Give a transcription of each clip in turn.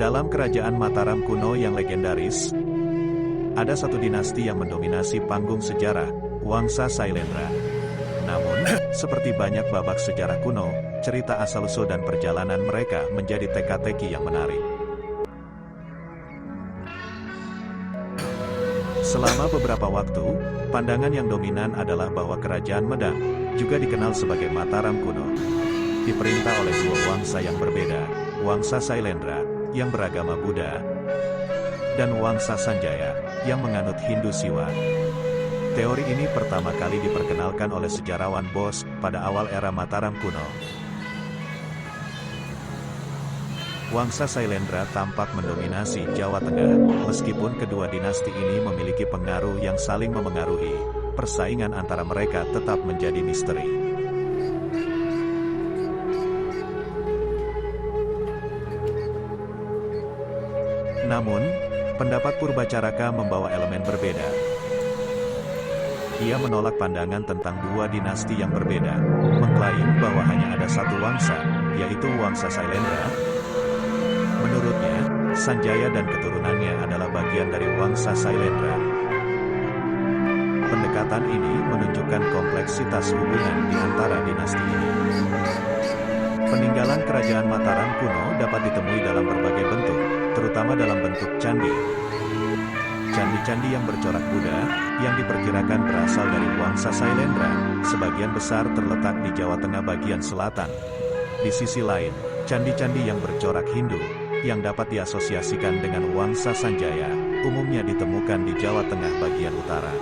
Dalam kerajaan Mataram kuno yang legendaris, ada satu dinasti yang mendominasi panggung sejarah, Wangsa Sailendra. Namun, seperti banyak babak sejarah kuno, cerita asal-usul dan perjalanan mereka menjadi teka-teki yang menarik. Selama beberapa waktu, pandangan yang dominan adalah bahwa kerajaan Medang, juga dikenal sebagai Mataram kuno, diperintah oleh dua wangsa yang berbeda, Wangsa Sailendra, yang beragama Buddha, dan Wangsa Sanjaya, yang menganut Hindu Siwa. Teori ini pertama kali diperkenalkan oleh sejarawan Bose pada awal era Mataram kuno. Wangsa Sailendra tampak mendominasi Jawa Tengah, meskipun kedua dinasti ini memiliki pengaruh yang saling memengaruhi, persaingan antara mereka tetap menjadi misteri. Namun, pendapat Purbacaraka membawa elemen berbeda. Ia menolak pandangan tentang dua dinasti yang berbeda, mengklaim bahwa hanya ada satu wangsa, yaitu Wangsa Sailendra. Menurutnya, Sanjaya dan keturunannya adalah bagian dari Wangsa Sailendra. Pendekatan ini menunjukkan kompleksitas hubungan di antara dinasti ini. Peninggalan kerajaan Mataram kuno dapat ditemui dalam berbagai bentuk, terutama dalam bentuk candi. Candi-candi yang bercorak Buddha, yang diperkirakan berasal dari Wangsa Sailendra, sebagian besar terletak di Jawa Tengah bagian selatan. Di sisi lain, candi-candi yang bercorak Hindu, yang dapat diasosiasikan dengan Wangsa Sanjaya, umumnya ditemukan di Jawa Tengah bagian utara.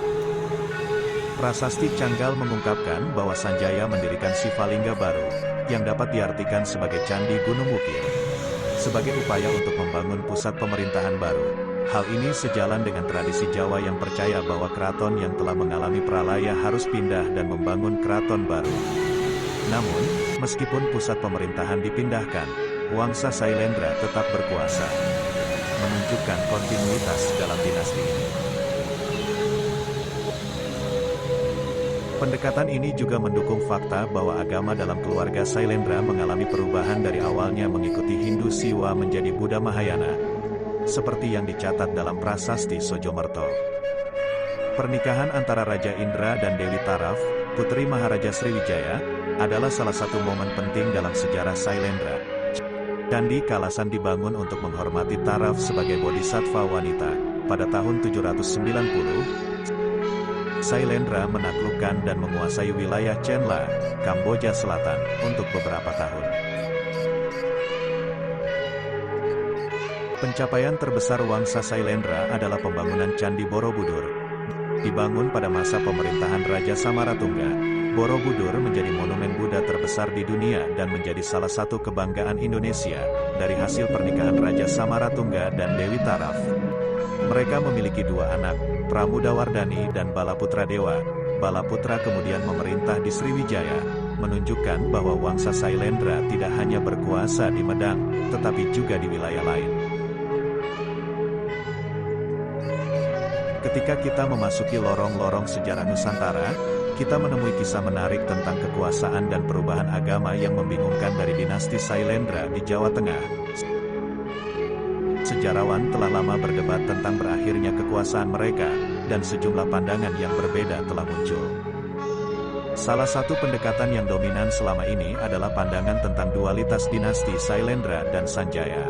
Prasasti Canggal mengungkapkan bahwa Sanjaya mendirikan Sivalingga baru, yang dapat diartikan sebagai Candi Gunung Wukir, sebagai upaya untuk membangun pusat pemerintahan baru. Hal ini sejalan dengan tradisi Jawa yang percaya bahwa keraton yang telah mengalami pralaya harus pindah dan membangun keraton baru. Namun, meskipun pusat pemerintahan dipindahkan, Wangsa Sailendra tetap berkuasa, menunjukkan kontinuitas dalam dinasti ini. Pendekatan ini juga mendukung fakta bahwa agama dalam keluarga Sailendra mengalami perubahan dari awalnya mengikuti Hindu Siwa menjadi Buddha Mahayana, seperti yang dicatat dalam prasasti Sojomerto. Pernikahan antara Raja Indra dan Dewi Taraf, putri Maharaja Sriwijaya, adalah salah satu momen penting dalam sejarah Sailendra. Candi Kalasan dibangun untuk menghormati Taraf sebagai bodhisattva wanita. Pada tahun 790, Sailendra menaklukkan dan menguasai wilayah Chenla, Kamboja Selatan, untuk beberapa tahun. Pencapaian terbesar Wangsa Sailendra adalah pembangunan Candi Borobudur. Dibangun pada masa pemerintahan Raja Samaratungga, Borobudur menjadi monumen Buddha terbesar di dunia dan menjadi salah satu kebanggaan Indonesia, dari hasil pernikahan Raja Samaratungga dan Dewi Taraf. Mereka memiliki dua anak, Pramudawardhani dan Balaputra Dewa. Balaputra kemudian memerintah di Sriwijaya, menunjukkan bahwa Wangsa Sailendra tidak hanya berkuasa di Medang, tetapi juga di wilayah lain. Ketika kita memasuki lorong-lorong sejarah Nusantara, kita menemui kisah menarik tentang kekuasaan dan perubahan agama yang membingungkan dari dinasti Sailendra di Jawa Tengah. Sejarawan telah lama berdebat tentang berakhirnya kekuasaan mereka, dan sejumlah pandangan yang berbeda telah muncul. Salah satu pendekatan yang dominan selama ini adalah pandangan tentang dualitas dinasti Sailendra dan Sanjaya.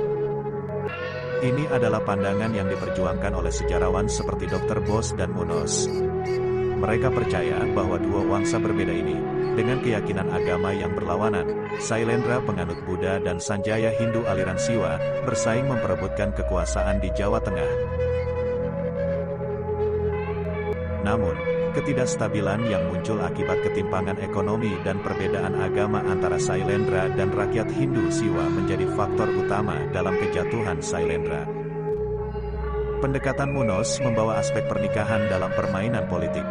Ini adalah pandangan yang diperjuangkan oleh sejarawan seperti Dr. Bose dan Munoz. Mereka percaya bahwa dua wangsa berbeda ini, dengan keyakinan agama yang berlawanan, Sailendra penganut Buddha dan Sanjaya Hindu aliran Siwa, bersaing memperebutkan kekuasaan di Jawa Tengah. Namun, ketidakstabilan yang muncul akibat ketimpangan ekonomi dan perbedaan agama antara Sailendra dan rakyat Hindu Siwa menjadi faktor utama dalam kejatuhan Sailendra. Pendekatan Munoz membawa aspek pernikahan dalam permainan politik.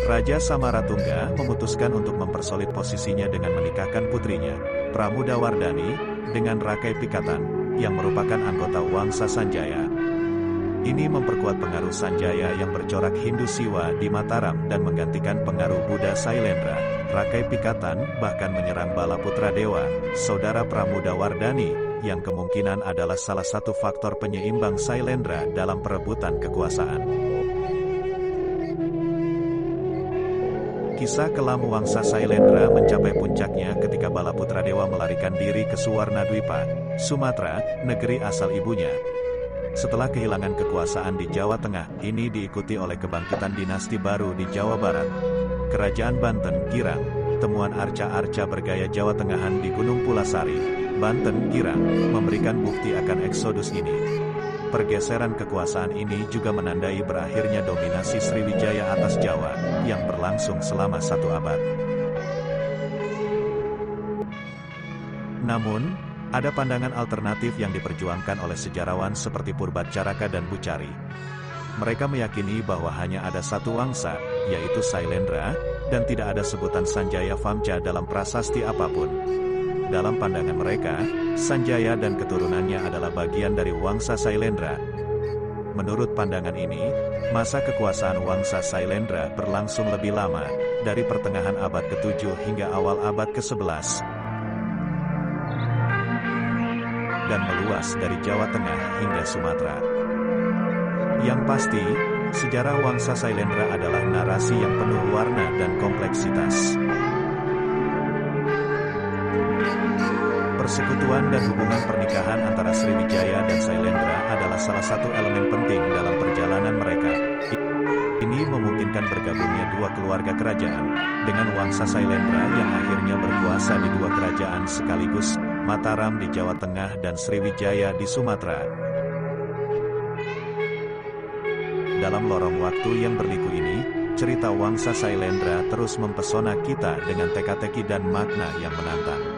Raja Samaratungga memutuskan untuk mempersolid posisinya dengan menikahkan putrinya, Pramudawardhani, dengan Rakai Pikatan, yang merupakan anggota Wangsa Sanjaya. Ini memperkuat pengaruh Sanjaya yang bercorak Hindu Siwa di Mataram dan menggantikan pengaruh Buddha Sailendra. Rakai Pikatan bahkan menyerang Balaputra Dewa, saudara Pramudawardhani, yang kemungkinan adalah salah satu faktor penyeimbang Sailendra dalam perebutan kekuasaan. Kisah kelam Wangsa Sailendra mencapai puncaknya ketika Balaputra Dewa melarikan diri ke Suwarnadwipa, Sumatera, negeri asal ibunya. Setelah kehilangan kekuasaan di Jawa Tengah, ini diikuti oleh kebangkitan dinasti baru di Jawa Barat. Kerajaan Banten, Girang, temuan arca-arca bergaya Jawa Tengahan di Gunung Pulasari, Banten, Girang, memberikan bukti akan eksodus ini. Pergeseran kekuasaan ini juga menandai berakhirnya dominasi Sriwijaya atas Jawa, yang berlangsung selama 1 abad. Namun, ada pandangan alternatif yang diperjuangkan oleh sejarawan seperti Purbacaraka dan Bucari. Mereka meyakini bahwa hanya ada satu wangsa, yaitu Sailendra, dan tidak ada sebutan Sanjaya Vamca dalam prasasti apapun. Dalam pandangan mereka, Sanjaya dan keturunannya adalah bagian dari Wangsa Sailendra. Menurut pandangan ini, masa kekuasaan Wangsa Sailendra berlangsung lebih lama, dari pertengahan abad ke-7 hingga awal abad ke-11, dan meluas dari Jawa Tengah hingga Sumatera. Yang pasti, sejarah Wangsa Sailendra adalah narasi yang penuh warna dan kompleksitas. Persekutuan dan hubungan pernikahan antara Sriwijaya dan Sailendra adalah salah satu elemen penting dalam perjalanan mereka. Ini memungkinkan bergabungnya dua keluarga kerajaan, dengan Wangsa Sailendra yang akhirnya berkuasa di dua kerajaan sekaligus, Mataram di Jawa Tengah dan Sriwijaya di Sumatera. Dalam lorong waktu yang berliku ini, cerita Wangsa Sailendra terus mempesona kita dengan teka-teki dan makna yang menantang.